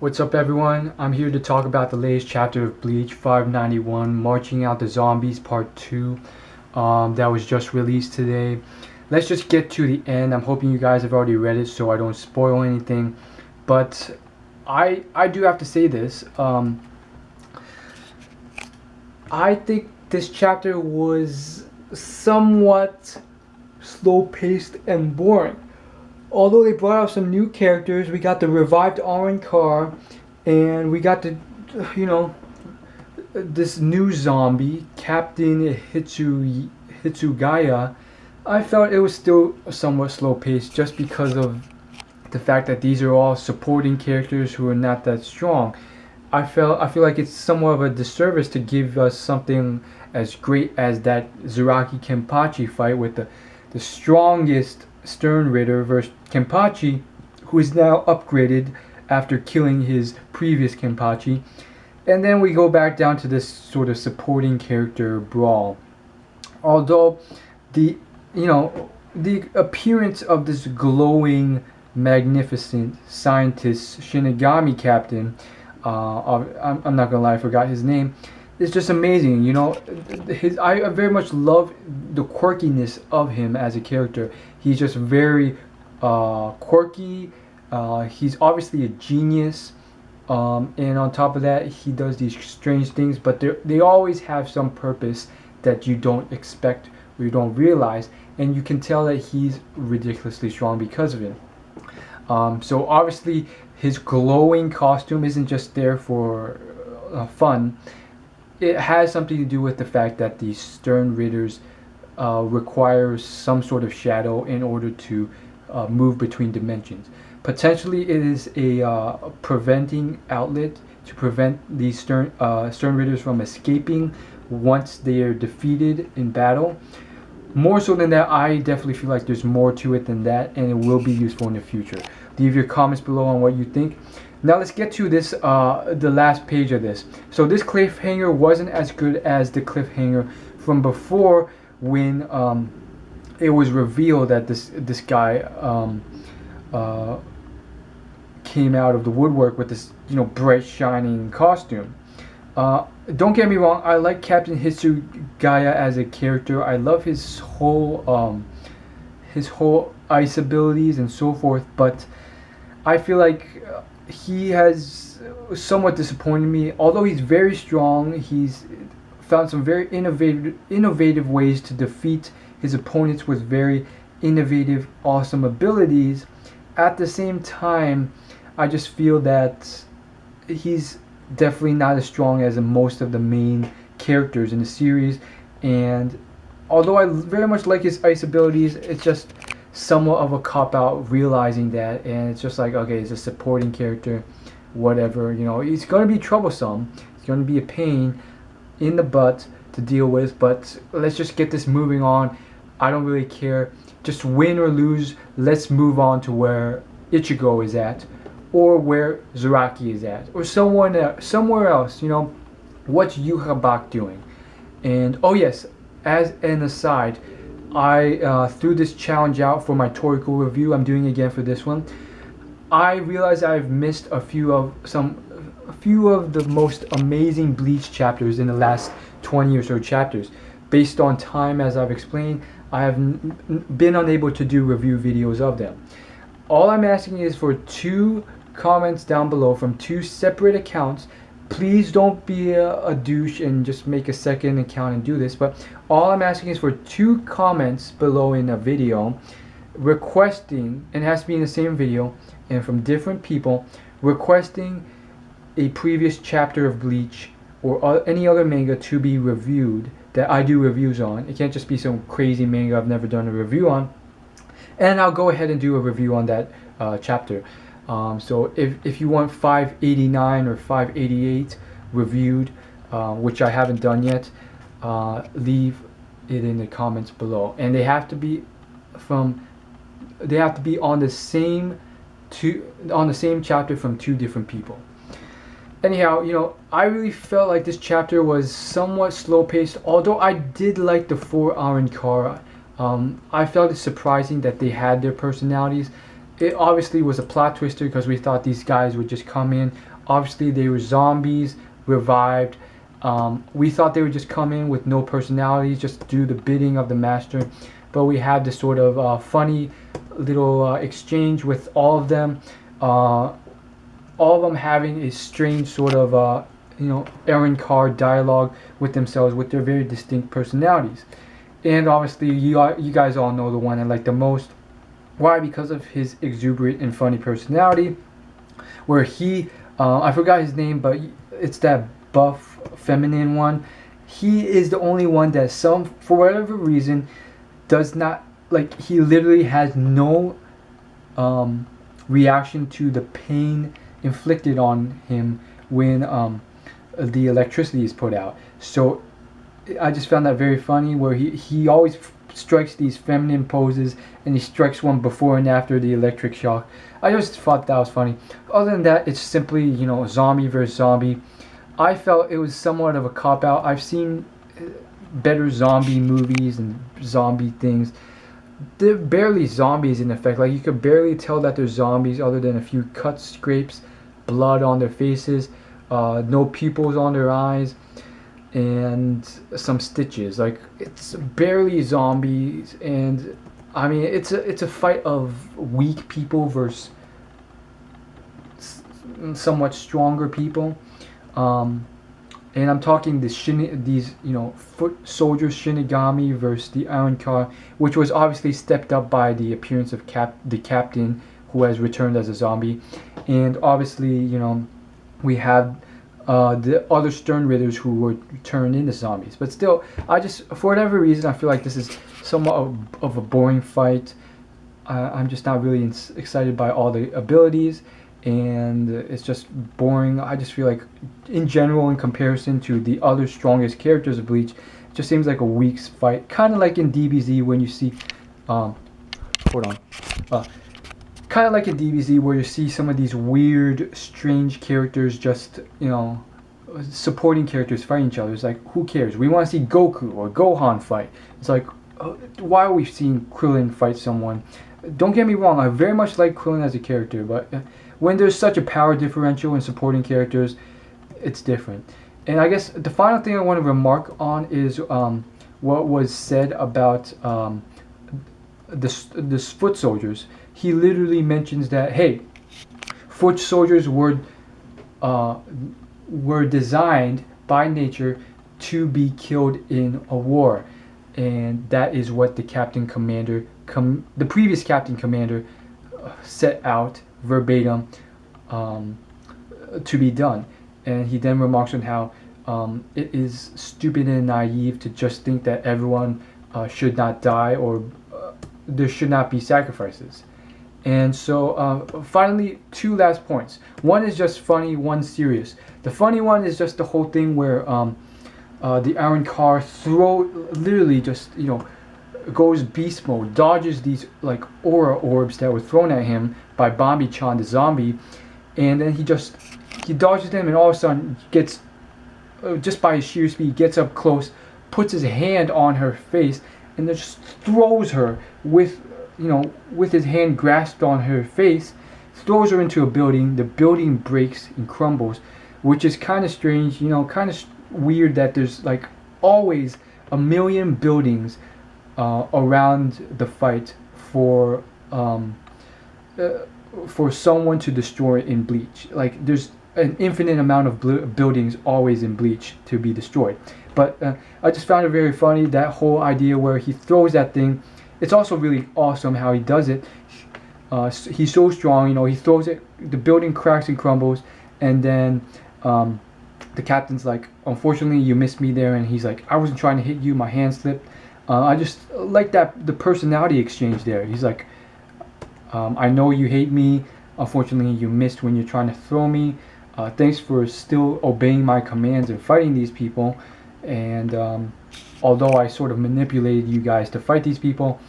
What's up, everyone? I'm here to talk about the latest chapter of Bleach 591, Marching Out the Zombies Part 2, that was just released today. Let's just get to the end. I'm hoping you guys have already read it so I don't spoil anything. But I do have to say this. I think this chapter was somewhat slow-paced and boring. Although they brought out some new characters, we got the revived Orange Car, and we got the, this new zombie, Captain Hitsugaya. I felt it was still somewhat slow paced just because of the fact that these are all supporting characters who are not that strong. I feel like it's somewhat of a disservice to give us something as great as that Zaraki Kenpachi fight with the strongest Stern Ritter versus Kenpachi, who is now upgraded after killing his previous Kenpachi. And then we go back down to this sort of supporting character brawl. Although the appearance of this glowing, magnificent scientist Shinigami captain, I'm not gonna lie, I forgot his name. It's just amazing, I very much love the quirkiness of him as a character. He's just very quirky. He's obviously a genius, and on top of that, he does these strange things. But they always have some purpose that you don't expect or you don't realize, and you can tell that he's ridiculously strong because of it. So obviously, his glowing costume isn't just there for fun. It has something to do with the fact that the Stern Ritters require some sort of shadow in order to move between dimensions. Potentially, it is a preventing outlet to prevent these Stern Ritters from escaping once they are defeated in battle. More so than that, I definitely feel like there's more to it than that, and it will be useful in the future. Leave your comments below on what you think. Now let's get to this, the last page of this. So this cliffhanger wasn't as good as the cliffhanger from before, when it was revealed that this guy came out of the woodwork with this bright shining costume. Don't get me wrong, I like Captain Hitsugaya as a character. I love his whole ice abilities and so forth, but I feel like he has somewhat disappointed me. Although he's very strong, he's found some very innovative ways to defeat his opponents with very innovative, awesome abilities. At the same time, I just feel that he's definitely not as strong as most of the main characters in the series. And although I very much like his ice abilities, it's just somewhat of a cop-out realizing that, and it's just like, okay, he's a supporting character, whatever, he's going to be troublesome, he's going to be a pain in the butt to deal with, but let's just get this moving on. I don't really care, just win or lose, let's move on to where Ichigo is at, or where Zaraki is at, or somewhere else. What's Yuhabak doing? And oh yes, as an aside, I threw this challenge out for my Toriko review. I'm doing it again for this one. I realize I've missed a few of the most amazing Bleach chapters in the last 20 or so chapters. Based on time, as I've explained, I have been unable to do review videos of them. All I'm asking is for 2 comments down below from 2 separate accounts. Please don't be a douche and just make a second account and do this, but all I'm asking is for 2 comments below in a video requesting, and it has to be in the same video and from different people, requesting a previous chapter of Bleach or any other manga to be reviewed that I do reviews on. It can't just be some crazy manga I've never done a review on, and I'll go ahead and do a review on that chapter. So if you want 589 or 588 reviewed, which I haven't done yet, leave it in the comments below, and they have to be on the same chapter from 2 different people. Anyhow, I really felt like this chapter was somewhat slow paced, although I did like the 4 Orange Car. I felt it surprising that they had their personalities. It obviously was a plot twister because we thought these guys would just come in Obviously, they were zombies revived. We thought they would just come in with no personalities, just do the bidding of the master. But we had this sort of funny little exchange with all of them. All of them having a strange sort of errand card dialogue with themselves, with their very distinct personalities. And obviously, you guys all know the one I like the most. Why? Because of his exuberant and funny personality, where he, I forgot his name, but it's that buff, feminine one. He is the only one that for whatever reason, does not, like, he literally has no reaction to the pain inflicted on him when the electricity is put out. So I just found that very funny, where he always strikes these feminine poses, and he strikes one before and after the electric shock. I just thought that was funny. Other than that, it's simply, zombie versus zombie. I felt it was somewhat of a cop-out. I've seen better zombie movies and zombie things. They're barely zombies in effect. Like, you could barely tell that they're zombies other than a few cuts, scrapes, blood on their faces, no pupils on their eyes, and some stitches. Like, it's barely zombies. And I mean, it's a fight of weak people versus somewhat stronger people. And I'm talking these foot soldiers, Shinigami versus the Iron Car, which was obviously stepped up by the appearance of the captain, who has returned as a zombie. And obviously, we have the other Stern Ridders who were turned into zombies. But still, for whatever reason, I feel like this is somewhat of a boring fight. I'm just not really excited by all the abilities, and it's just boring. I just feel like, in general, in comparison to the other strongest characters of Bleach, it just seems like a weak fight. Kind of like in DBZ when you see, hold on, kind of like in DBZ where you see some of these weird, strange characters just, supporting characters fighting each other. It's like, who cares? We want to see Goku or Gohan fight. It's like, why are we seeing Krillin fight someone? Don't get me wrong, I very much like Krillin as a character, but when there's such a power differential in supporting characters, it's different. And I guess the final thing I want to remark on is what was said about the foot soldiers. He literally mentions that, hey, foot soldiers were designed by nature to be killed in a war, and that is what the the previous captain commander set out verbatim to be done. And he then remarks on how it is stupid and naive to just think that everyone should not die, or there should not be sacrifices. And so finally, two last points. One is just funny, one serious. The funny one is just the whole thing where the Iron Car literally just, goes beast mode, dodges these like aura orbs that were thrown at him by Bambi-chan, the zombie, and then he dodges them, and all of a sudden gets, just by his sheer speed, gets up close, puts his hand on her face, and then just throws her with his hand grasped on her face, throws her into a building. The building breaks and crumbles, which is kind of strange, kind of weird that there's like always a million buildings around the fight for someone to destroy in Bleach. Like, there's an infinite amount of buildings always in Bleach to be destroyed. But I just found it very funny, that whole idea where he throws that thing. It's also really awesome how he does it. He's so strong, he throws it, the building cracks and crumbles, and then the captain's like, unfortunately you missed me there, and he's like, I wasn't trying to hit you, my hand slipped. I just like the personality exchange there. He's like, I know you hate me, unfortunately you missed when you're trying to throw me. Thanks for still obeying my commands and fighting these people, and although I sort of manipulated you guys to fight these people,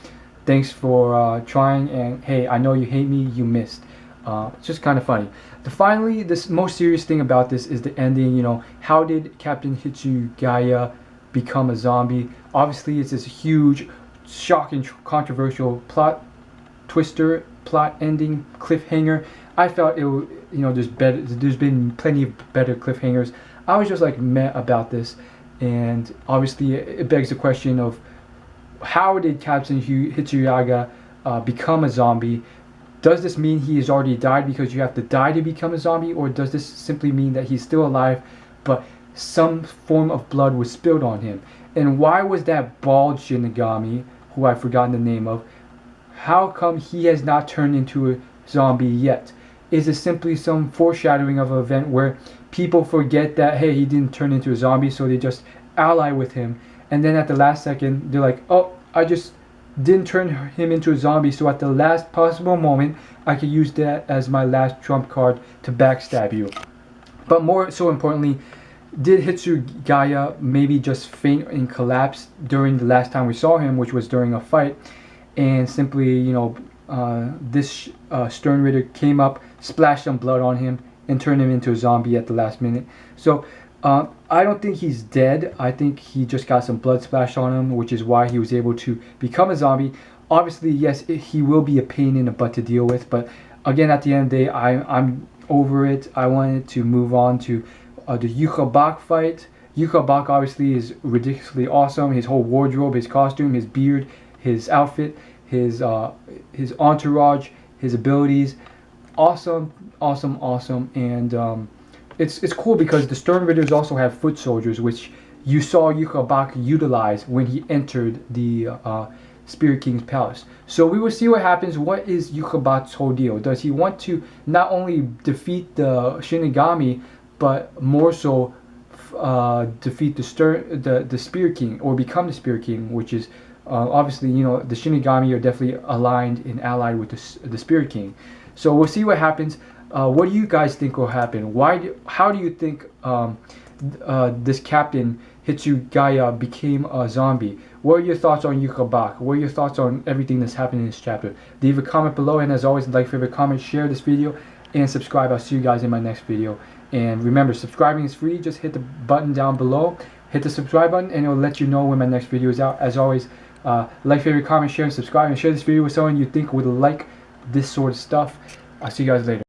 thanks for trying, and hey, I know you hate me, you missed. It's just kind of funny. Finally, this most serious thing about this is the ending. How did Captain Hitsugaya become a zombie? Obviously, it's this huge, shocking, controversial plot twister, plot ending, cliffhanger. I felt there's been plenty of better cliffhangers. I was just like meh about this, and obviously it begs the question of how did Captain Hitsugaya become a zombie? Does this mean he has already died because you have to die to become a zombie, or does this simply mean that he's still alive, but some form of blood was spilled on him? And why was that bald Shinigami, who I've forgotten the name of, how come he has not turned into a zombie yet? Is it simply some foreshadowing of an event where people forget that, hey, he didn't turn into a zombie, so they just ally with him, and then at the last second they're like, oh, I just didn't turn him into a zombie, so at the last possible moment I could use that as my last trump card to backstab you. But more so importantly, did Hitsugaya maybe just faint and collapse during the last time we saw him, which was during a fight, and simply, this Stern Ritter came up, splashed some blood on him, and turned him into a zombie at the last minute? So I don't think he's dead. I think he just got some blood splashed on him, which is why he was able to become a zombie. Obviously, yes, he will be a pain in the butt to deal with, but again, at the end of the day, I'm over it. I wanted to move on to the Yukabak fight. Yukabak obviously is ridiculously awesome. His whole wardrobe, his costume, his beard, his outfit, his entourage, his abilities, awesome. And it's cool because the Stern Ritters also have foot soldiers, which you saw Yukabak utilize when he entered the Spirit King's palace. So we will see what happens. What is Yukabak's whole deal? Does he want to not only defeat the Shinigami, but more so defeat the Spirit King, or become the Spirit King, which is obviously, the Shinigami are definitely aligned and allied with the Spirit King. So we'll see what happens. What do you guys think will happen? How do you think this Captain Hitsugaya became a zombie? What are your thoughts on Yukabak? What are your thoughts on everything that's happened in this chapter? Leave a comment below, and as always, like, favorite, comment, share this video, and subscribe. I'll see you guys in my next video. And remember, subscribing is free. Just hit the button down below, hit the subscribe button, and it'll let you know when my next video is out. As always, like, favorite, comment, share, and subscribe, and share this video with someone you think would like this sort of stuff. I'll see you guys later.